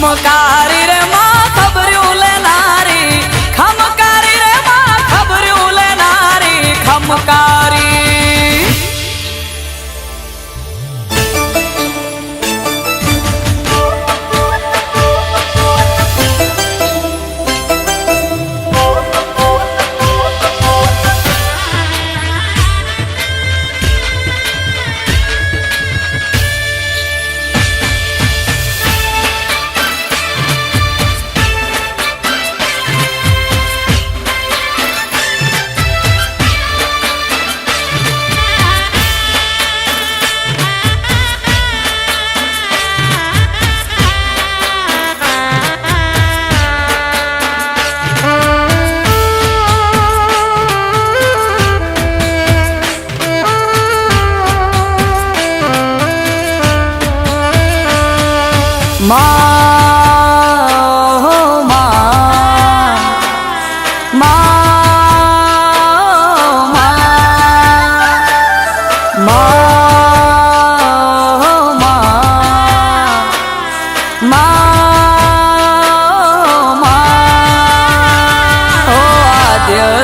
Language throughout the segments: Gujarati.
खमकारी रे माँ खबरियों लेनारी, खमकारी रे माँ खबरियों लेनारी, खमकारी।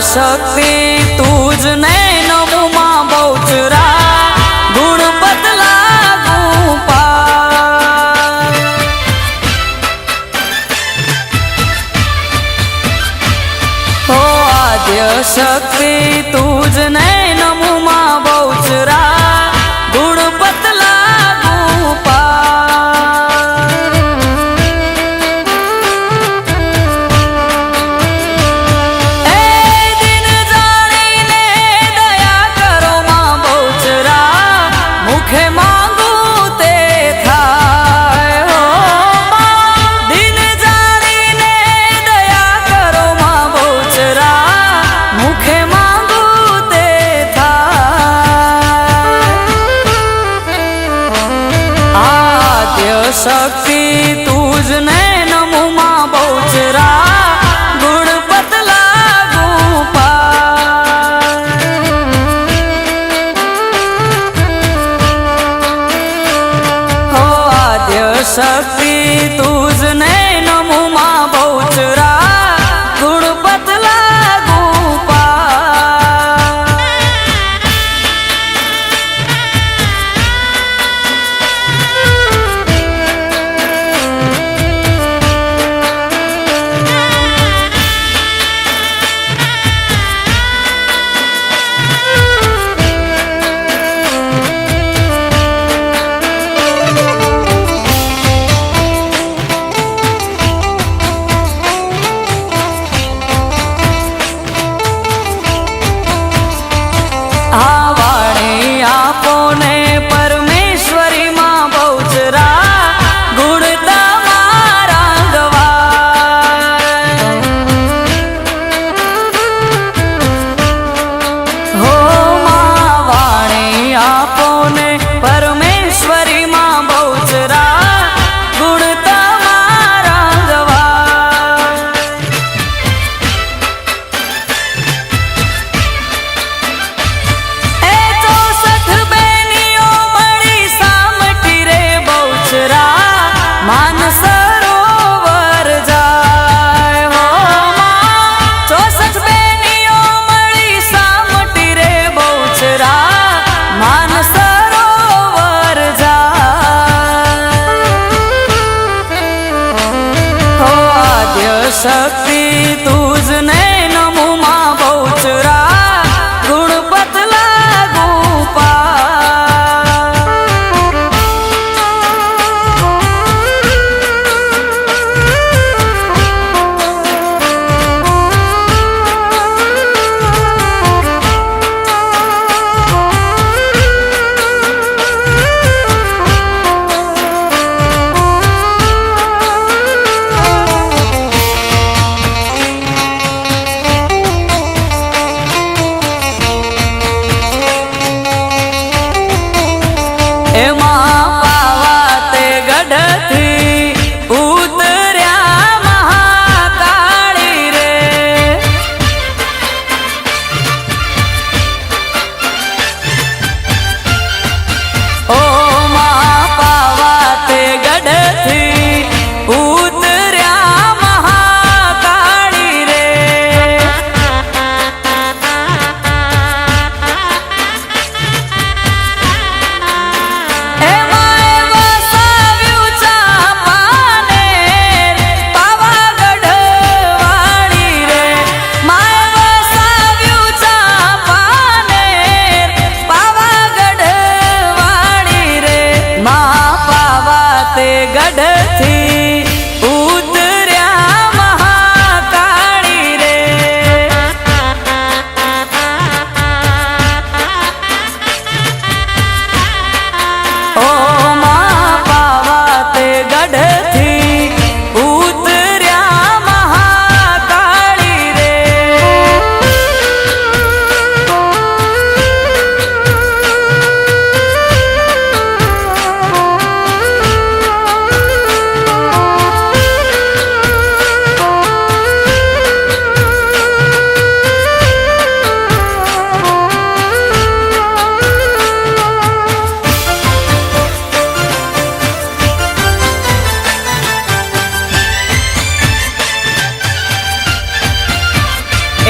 शक्ति तुझ ने नमो मां बहुचरा गुण बदला गोपाल। हो आद्य शक्ति तुझ ने नमो मां बहुचरा गुण बदला शक्ति तुझ ने नमो मां बहुचरा गुण बदला गोपाल। हो आद्य शक्ति तुझ ने नमो मां बहुचरा गुण बदला शक्ति तुझ ने नमो मां बहुचरा गुण बदला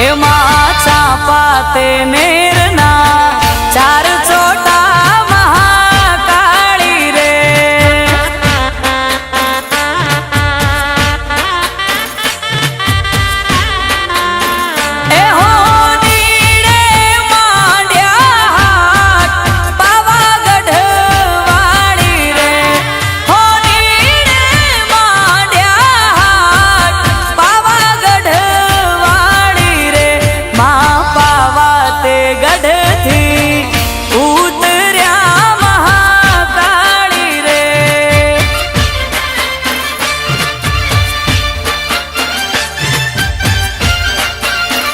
એમાં ચાપા તે નેરના ચાર ચોટા મહાકાળી રે એ હો નીડે માંડ્યા હાથ પાવાગઢ વાળી રે હો નીડે માંડ્યા હાથ પાવાગઢ વાળી રે મા પાવા તે ગઢથી ઉતર્યા મહાકાળી રે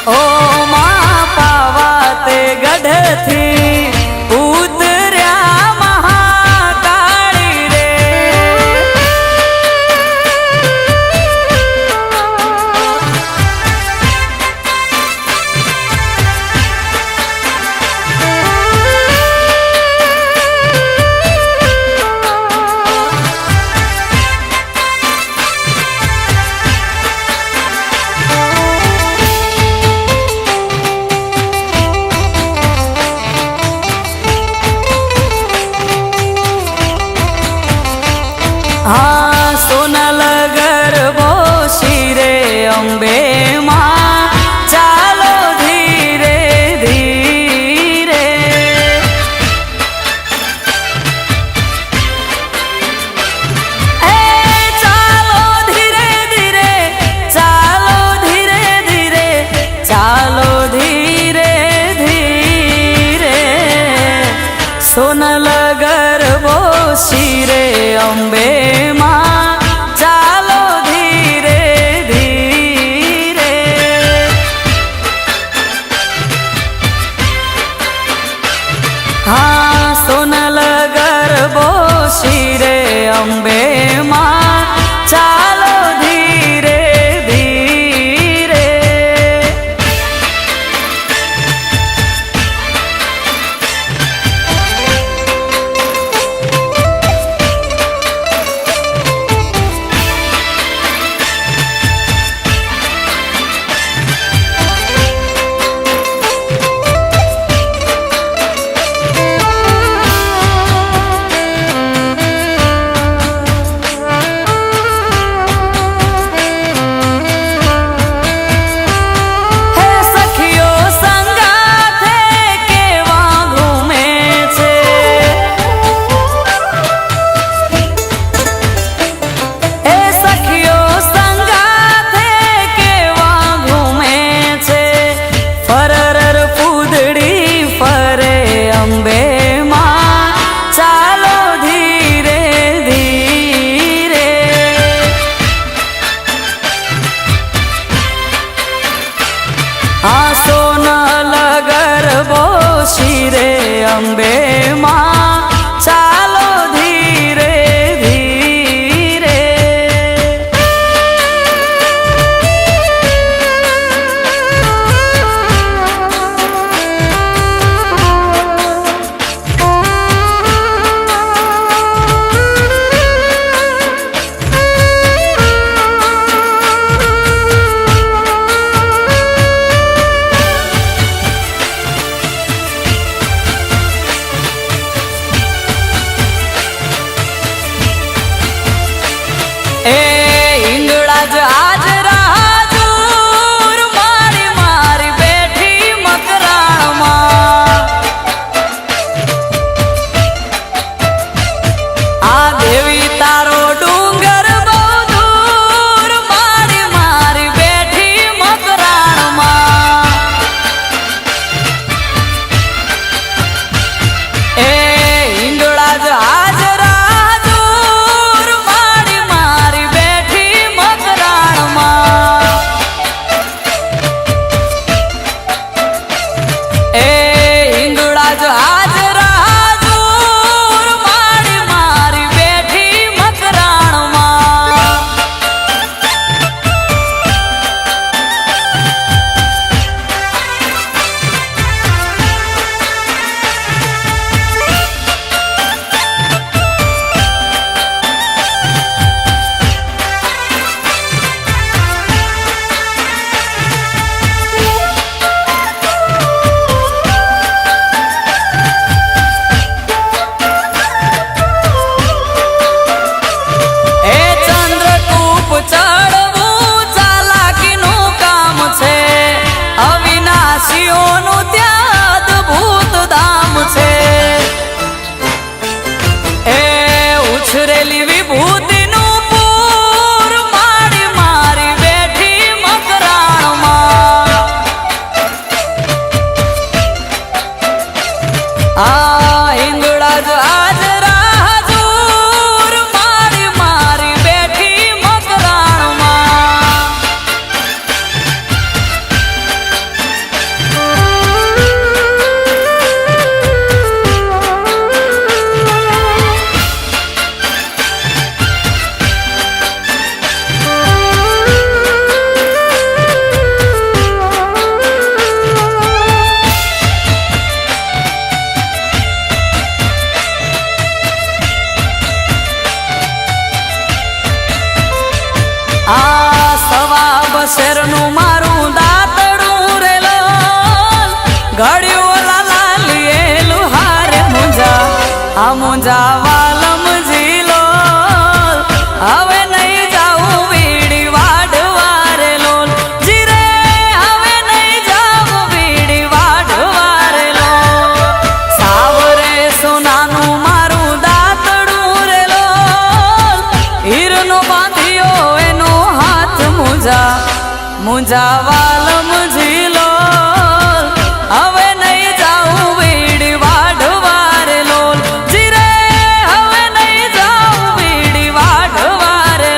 ઓ મા પાવા તે ગઢથી ઉતર્યા મહાકાળી રે હા સોનલ ગરબો શિરે અંબે માં ચાલો ધીરે ધીરે એ ચાલો ધીરે ધીરે ચાલો ધીરે ધીરે ચાલો ધીરે ધીરે સોનલ ગરબો શિરે અંબે માં ચાલો ધીરે ધીરે હા સોનલ ગરબો શિરે અંબે માં ચાલો ધીરે ધીરે હે સખીઓ સંગાથે કેવા ઘૂમે છે હે સખીઓ સંગાથે કેવા ઘૂમે છે ફરર પૂદડી ફરે અંબે માં ચાલો ધીરે ધીરે હા સોનલ ગરબો શિરે અંબે માં ચાલો ધીરે ધીરે વેણનું મારું દાતડું રેલો ઘડ્યું લાલિયેલું હારે મુંજા આ મુંજા વાલમ ઝીલો હવે નહીં જાઉં વીડી વાઢવા રે લોલ જીરે હવે નહીં જાઉં વીડી વાઢવા રે લોલ સાવરે સોનાનું મારું દાતડું રે લોલ હીરનો બાંધ્યો એનો હાથ મુંજા મુંજા વાલમ ઝીલો હવે નહીં જાઉં વીડી વાઢવા રે લોલ જીરે હવે નહીં જાઉં વીડી વાઢવા રે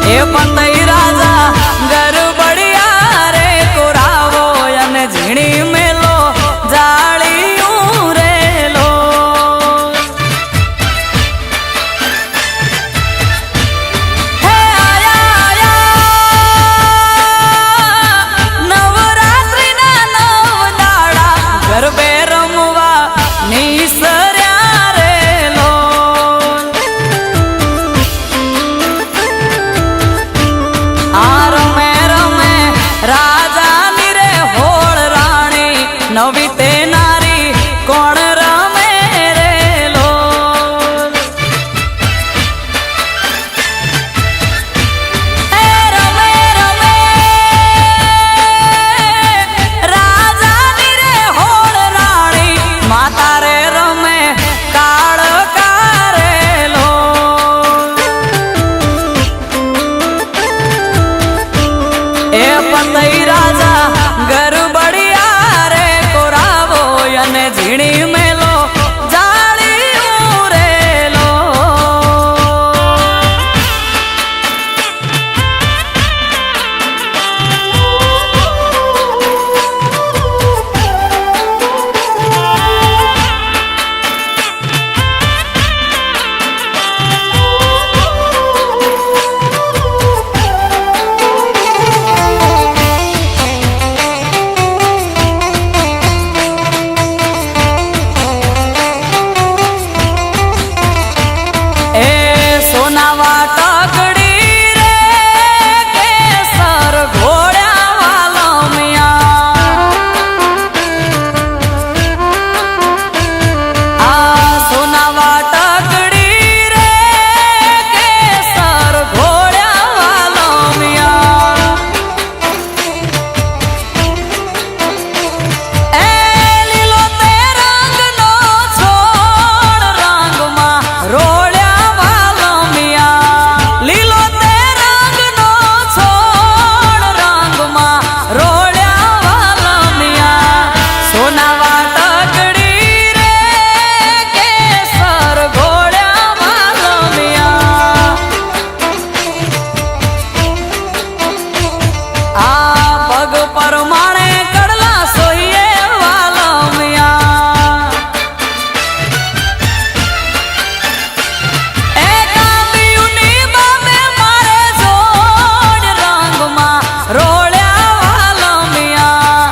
એ પતઈ રાજા ગરબડિયા રે કોરાવો અને ઝીણી મેલો જાળિયું રેલો હે આયા નવરાત્રિના નવ દાડા ગરબે રમવા નીસર્યા રેલો આ રમે રમે રાજાની રે હોળ રાણી નવી તે નારી કોણ રમે રેલો હે રમે રમે રાજાની રે હોળ રાણી માતા રે રમે કાળ કારેલો એ પતઈ રાજા ગરબડિયા રે કોરાવો અને ઝીણી મેલો જાળિયું રેલો એ સોનાવા ટકડી રે કેસર ઘોડ્યા વાલમિયા આ સોનાવા ટકડી રે કેસર ઘોડ્યા વાલમિયા એ લીલો તે રંગનો છોડ રંગમાં રોળ્યા વાલમિયા લીલો તે રંગનો છોડ રંગમાં રોળ્યા વાલમિયા સોનાવા ટકડી રે કેસર ઘોડ્યા વાલમિયા આ પગ પરમાણે કડલા સોઈએ વાલમિયા એ કાંબિયુની બામે મારે જોડ રંગમાં રોળ્યા વાલમિયા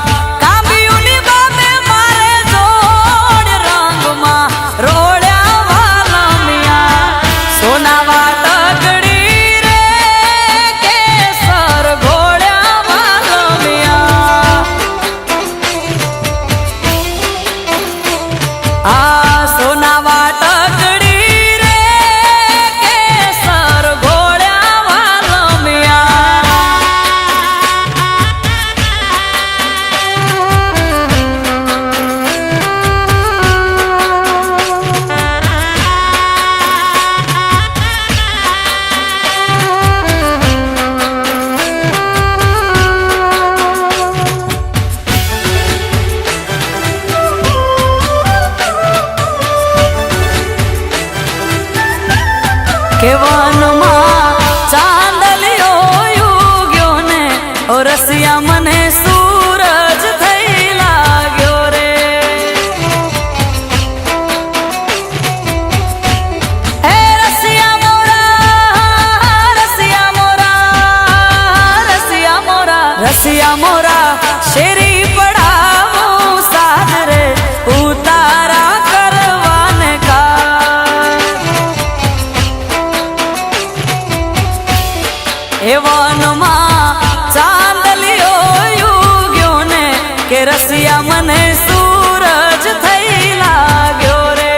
કાંબિયુની બામે મારે જોડ રંગમાં રોળ્યા વાલમિયા સોનાવા ટકડી રે કેસર ઘોડ્યા વાલમિયા આ સોનાવા ટકડી રે કેસર ઘોડ્યા વાલમિયા કે વનમાં ચાંદલિયો યુગ્યો ને ઓ રસિયા મને સૂરજ થઈ લાગ્યો રે હે રસિયા મોરા રસિયા મોરા રસિયા મોરા રસિયા મોરા શેરી પડાવું સાજ રે ઉતારા કરવાને કા એ વનમાં ચાંદલિયો યુગ્યો ને કે રસિયા મને સૂરજ થઈ લાગ્યો રે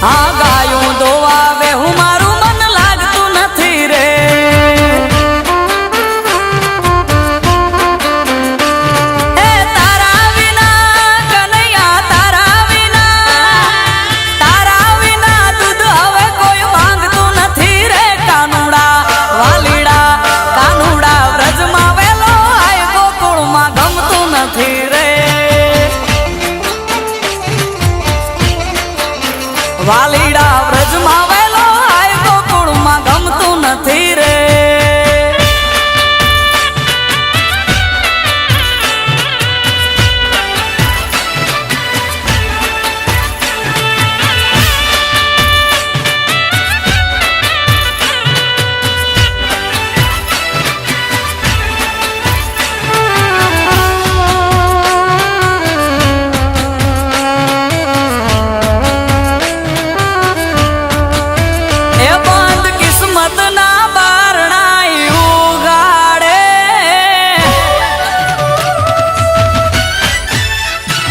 આ ગાયું દોવા વેહું મારું મન લાગતું નથી રે એ તારા વિના કનૈયા તારા વિના દૂધ હવે કોઈ માંગતું નથી રે કાનુડા વાલીડા કાનુડા વ્રજમાં વેલો આય ગોકુળમાં ગમતું નથી રે વાલીડા વ્રજમાં વેલો આય ગોકુળમાં ગમતું નથી રે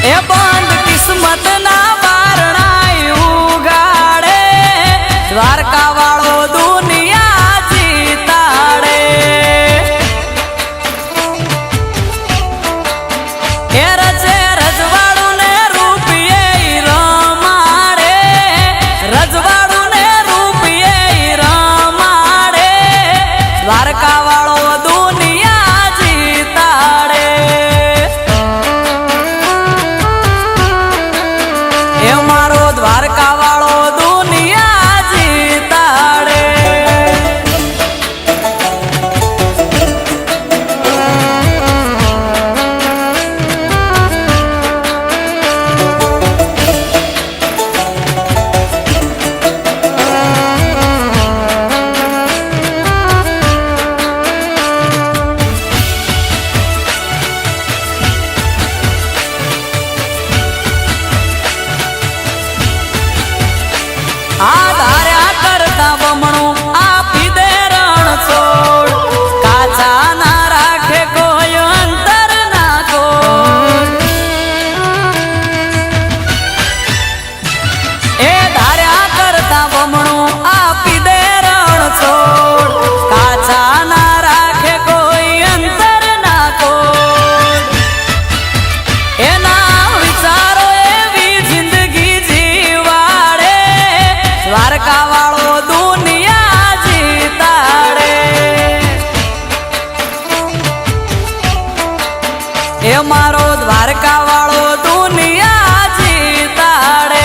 એ બંધ કિસ્મત ના બારણાઈ ઉગાડે દ્વારકા વાળો દુનિયા જીતાડે એ રજે રજવાડું ને રૂપિયે રમાડે રજવાડું ને રૂપિયે રમાડે દ્વારકા વાળો દુનિયા જીતાડે એ મારો દ્વારકા વાળો દુનિયા જીતાડે આ ધાર્યા કરતા બમણું આપી દે રણ છોડ કાચા ના રાખે કોઈ અંતર ના કોડ એ ધાર્યા કરતા બમણું આપી દે રણ છોડ કાચા ના રાખે કોઈ અંતર ના કોડ એના વિચારો એવી જિંદગી જીવાડે દ્વારકા વાળો દુનિયા જીતાડે એ મારો દ્વારકા વાળો દુનિયા જીતાડે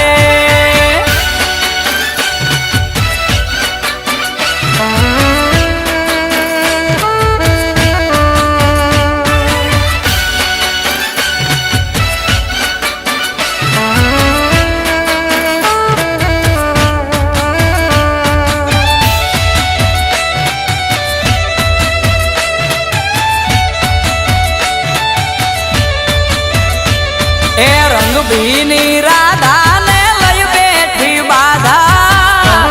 એ રંગભીની રાધા ને લઈ બેઠી બાધા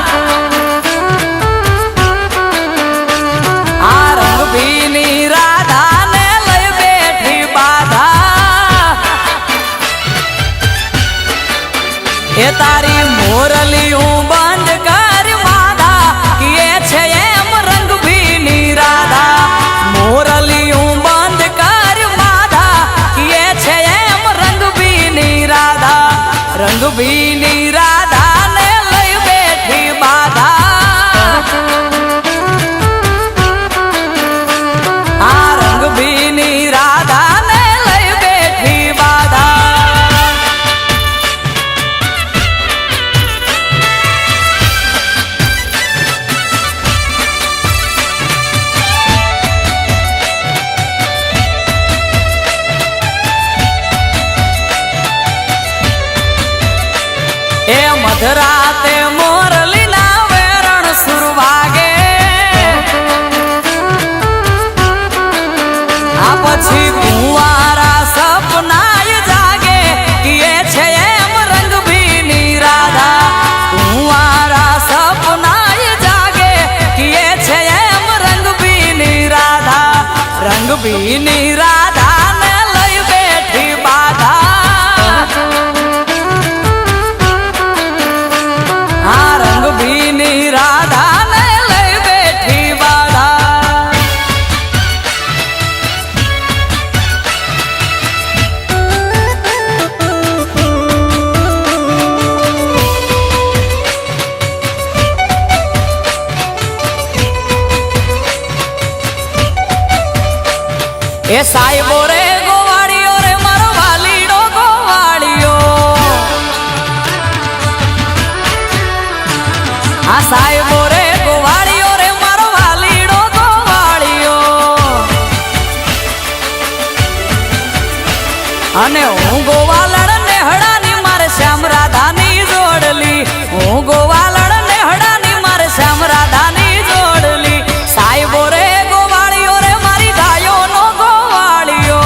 આ રંગભીની રાધા ને લઈ બેઠી બાધા એ તારી મોરલી હું બંધ કર માધા કે છે એમ રંગભીની રાધા મોરલી હું બંધ કર માધા કે છે એમ રંગભીની રાધા ને લઈ બેઠી બાધા આ રંગભીની રાધા ને લઈ બેઠી બાધા એ મધરાતે મોરલી ના વેરણ સુર વાગે આ પછી કુંવારા સપનાય જાગે કે છે એમ રંગભીની રાધા કુંવારા સપનાય જાગે કે છે એમ રંગભીની રાધા ને લઈ બેઠી બાધા એ સાહેબો રે ગોવાળીઓ રે મારો વાલીડો ગોવાળીઓ આ સાહેબો રે ગોવાળીઓ રે મારો વાલીડો ગોવાળીઓ અને હું ગોવાલડ ને હડાની મારે શ્યામ રાધાની જોડલી હું ગોવાલડ ને હડાની મારે શ્યામ રાધાની જોડલી સાહેબો રે ગોવાળીઓ રે મારી ગાયો નો ગોવાળીઓ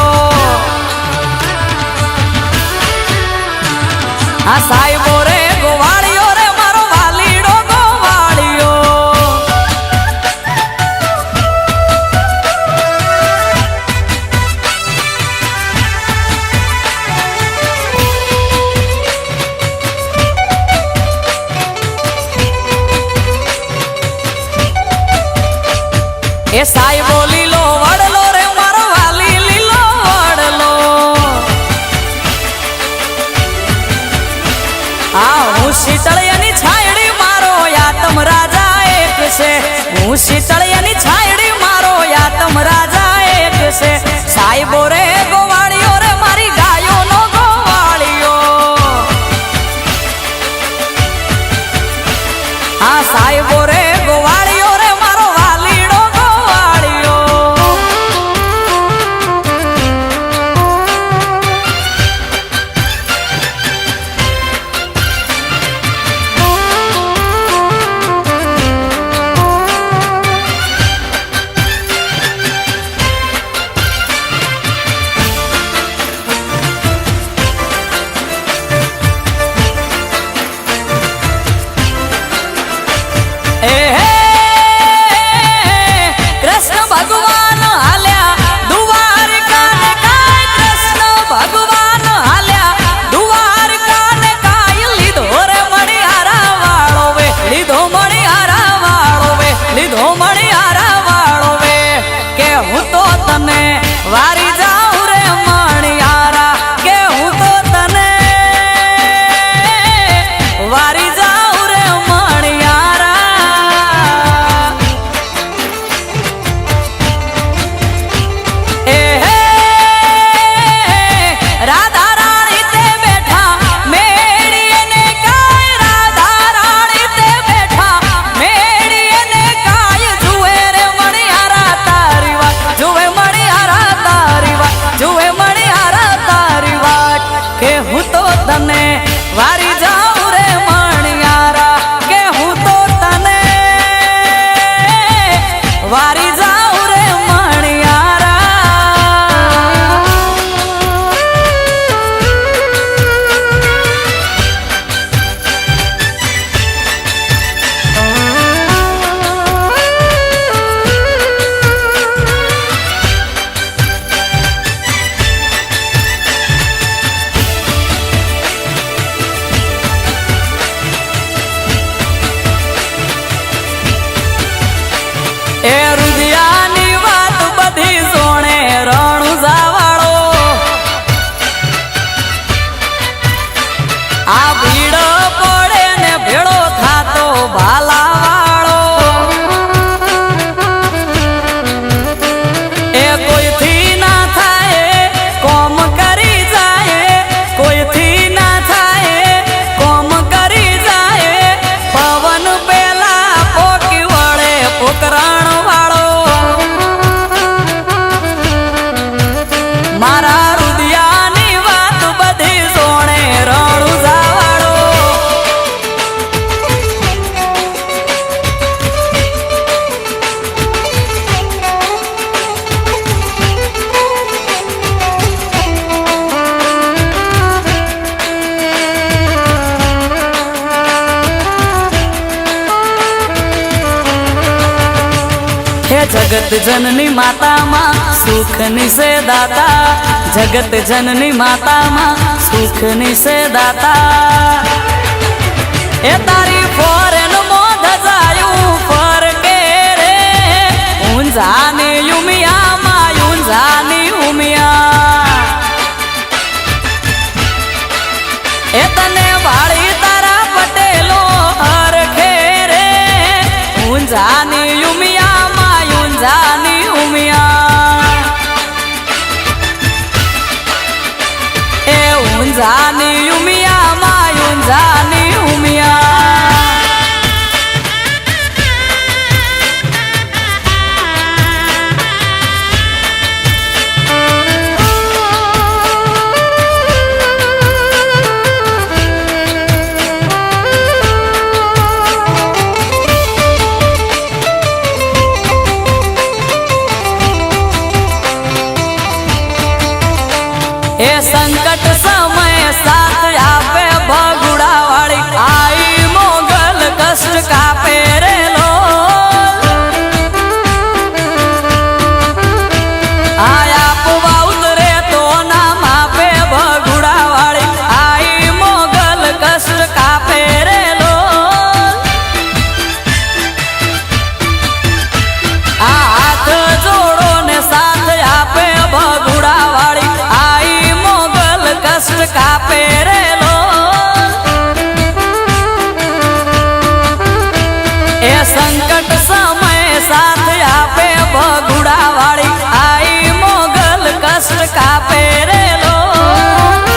આ સાહેબો રે ગોવાળીઓ રે મારો વાલીડો ગોવાળીઓ એ સાહેબો લીલો વડલો રે મારો વાલી લીલો વડલો આ હું શીતળિયાની છાયડી મારો યાતમ રાજા એક છે હું શીતળિયાની છાયડી મારો યાતમ રાજા એક છે સાહેબો રે ગોવાળીઓ રે મારી ગાયો નો ગોવાળીઓ આ સાહેબો રે ગોવાળીઓ રે મારો વાલીડો ગોવાળીઓ કૃષ્ણ ભગવાન હાલ્યા દ્વારકા ને કાય કૃષ્ણ ભગવાન હાલ્યા દ્વારકા ને કાય લીધો રે મણિહારા વાળો વે લીધો મણિહારા વાળો વે લીધો મણિહારા વાળો વે કે હું તો તને વારી જાઉં રે મણિહારા કે હું તો તને વારી જાઉં રે મણિહારા રાધા રાણી તે બેઠા મેળીએ ને કાય રાધા રાણી તે બેઠા મેળીએ ને કાય જુએ રે મણિહારા તારી વાત જુએ મણિહારા તારી વાત જુએ મણિહારા તારી વાત કે હું તો તને વારી જાઉં રે મણિહારા કે હું તો તને વારી જાઉં રે મણિહારા એ રુદિયાની વાત બધી સોણે રણુજા વાળો આ ભીડ પડે ને ભેળો થાતો ભાલા વાળો એ કોઈથી ના થાય કોમ કરી જાય કોઈથી ના થાય કોમ કરી જાય પવન પેલા પોકી વળે પોકરણ વાળો મારા રુદિયાની વાત બધી સોણે રણુજા વાળો હે જગત જનની માતામાં સુખની સે દાતા જગત જનની માતામાં સુખની સે દાતા એ તારી ફોરેન મોઢ જાયું ફર કે રે ઊંઝાની યુમિયામાં ઊંઝાની ઉમિયા એ તને વાળી તારા પટેલો હર ખેરે ઊંઝાની યુમિયામાં ઊંઝાની ઉમિયા जानी उमिया मायून जानी उमिया ए संकट समय साथ आपे भगुड़ा वाली आई मोगल कष्ट कापे रे लोल आया पुवा उतरे तो नाम आपे भगुड़ा वाली आई मोगल कष्ट कापे रे लोल आ हाथ जोड़ो ने साथ आपे भगुड़ा वाली कष्ट कापे रे लोल ए संकट समय साथ आपे भगुड़ा वाली आई मोगल कष्ट कापे रे लोल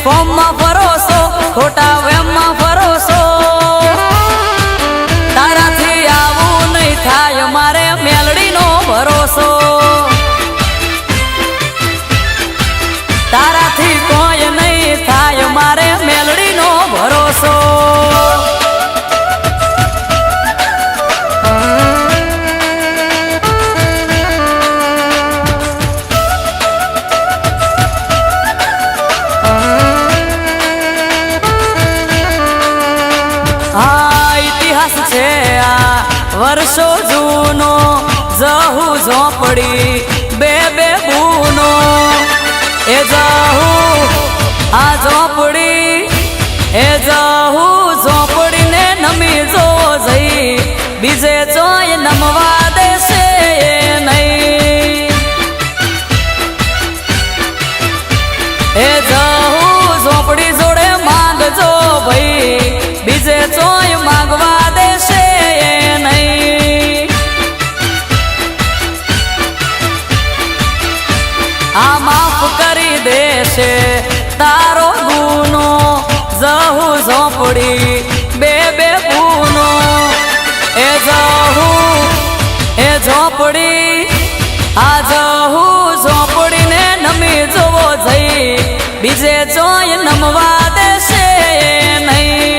ફોર્મમાં ફરોસો ખોટા વેમમાં ફરોસો તારાથી આવું નહીં થાય મારે મેલડીનો ભરોસો તારાથી કોઈ નહીં થાય મારે મેલડીનો ભરોસો વર્ષો જૂનો જહુ ઝોપડી બે બે બૂનો એ જહુ આ ઝોપડી એ જહુ ઝોપડીને નમી જો જઈ બીજે જોઈ નમવા દેશે નહીં એ જહુ ઝોપડી જોડે માંગજો ભાઈ બીજે જોઈ માંગવા દેશે આ માફ કરી દેશે તારો ગુનો જહુ ઝોપડી બે બે ગુનો એ જહુ એ ઝોપડી આ જહુ ઝોપડીને નમી જોવો જઈ બીજે જોઈ નમવા દેશે નહીં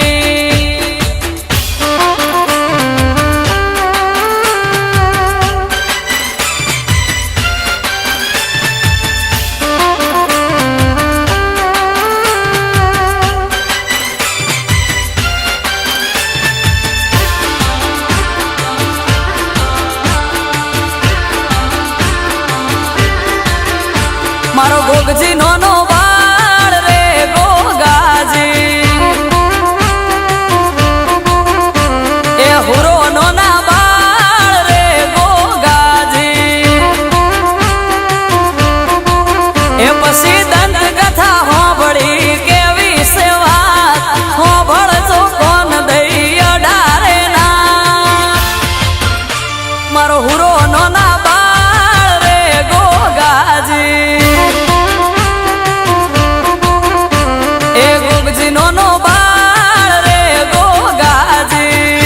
મારો ગોગજી નો બાળ રે ગોગાજી એ હુરો નો ના બાળ રે ગોગાજી એ પછી દંત કથા હોંભળી કેવી સેવા હોંભળજો કોન દઈ અડારે ના મારો હુરો નો ના બાળ રે ગોગાજી નો બાળ રે ગોગાજી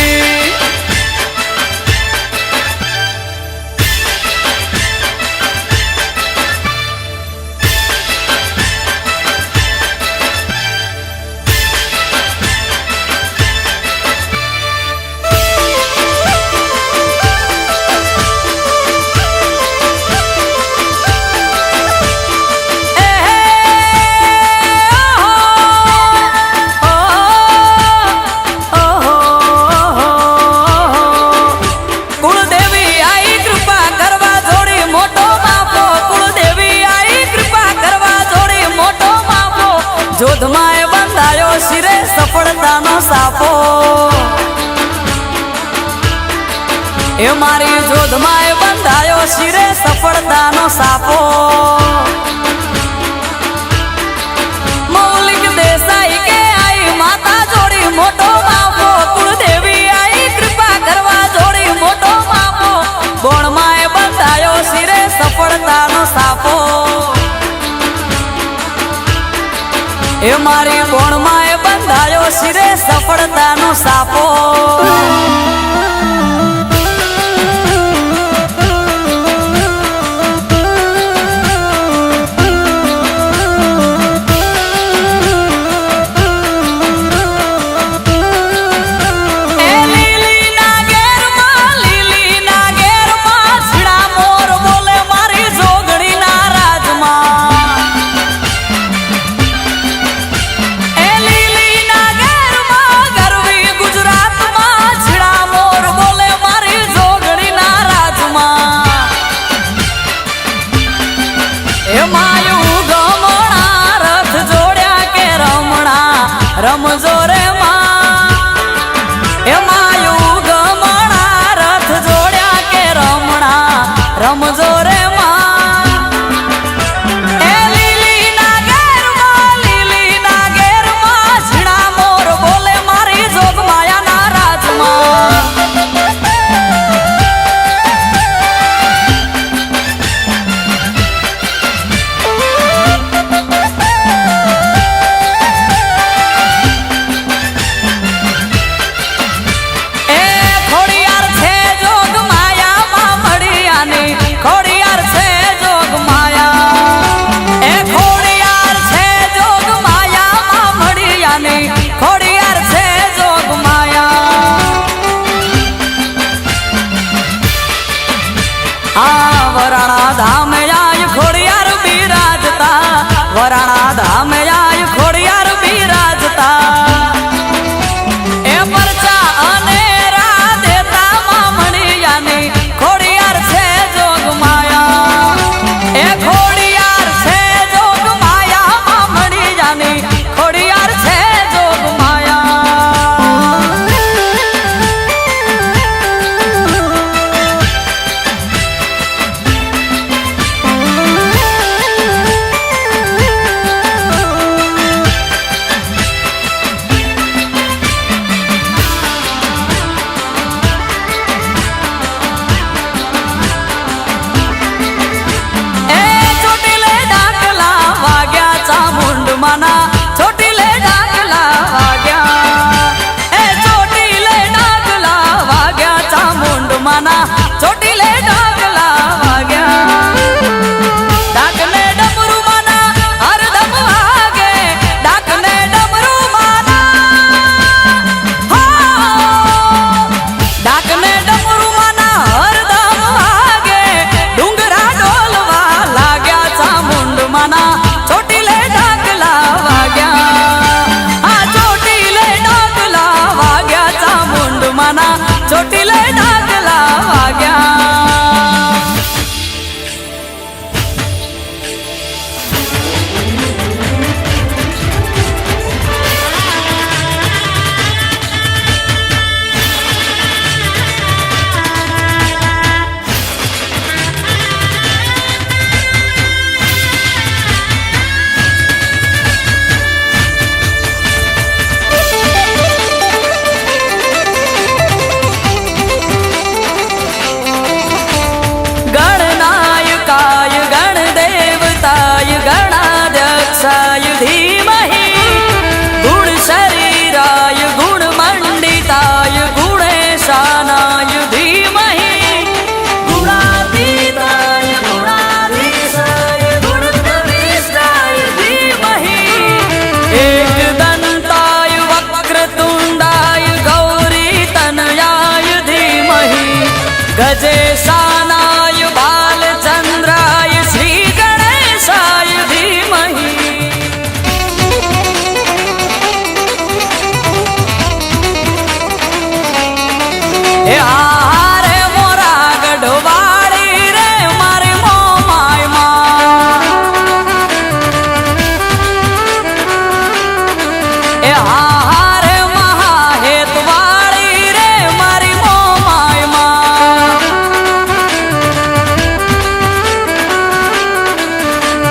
જોધમાએ બંધાયો શિરે સફળતાનો સાપો એ મારી જોધમાએ બંધાયો શિરે સફળતાનો સાપો મૌલિક દેસાઈ કે આઈ માતા જોડી મોટો બાપો કુળદેવી આઈ કૃપા કરવા જોડી મોટો બાપો બોણમાએ બંધાયો શિરે સફળતાનો સાપો એ મારી કોણમાં એ બંધાયો શિરે સફળતાનો સાપો ગુજરાતમાં છિડા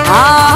હા